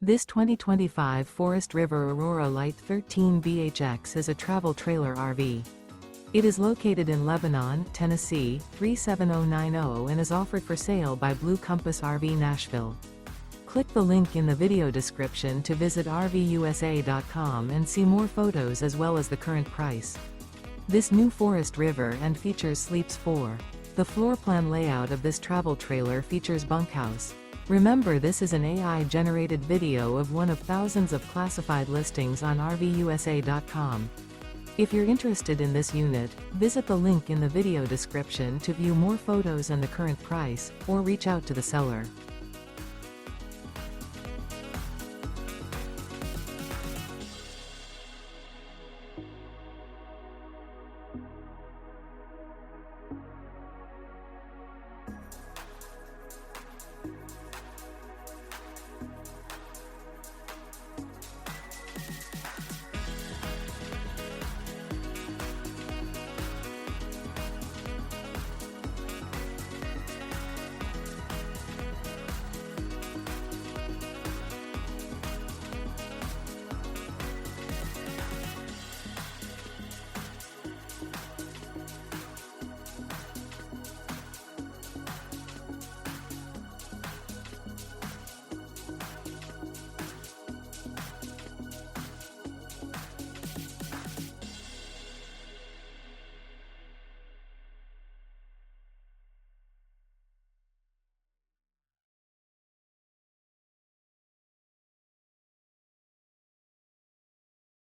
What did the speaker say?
This 2025 Forest River Aurora Light 13 BHX is a travel trailer RV. It is located in Lebanon, Tennessee, 37090 and is offered for sale by Blue Compass RV Nashville. Click the link in the video description to visit RVUSA.com and see more photos as well as the current price. This new Forest River and features sleeps 4. The floor plan layout of this travel trailer features bunkhouse. Remember, this is an AI-generated video of one of thousands of classified listings on RVUSA.com. If you're interested in this unit, visit the link in the video description to view more photos and the current price, or reach out to the seller.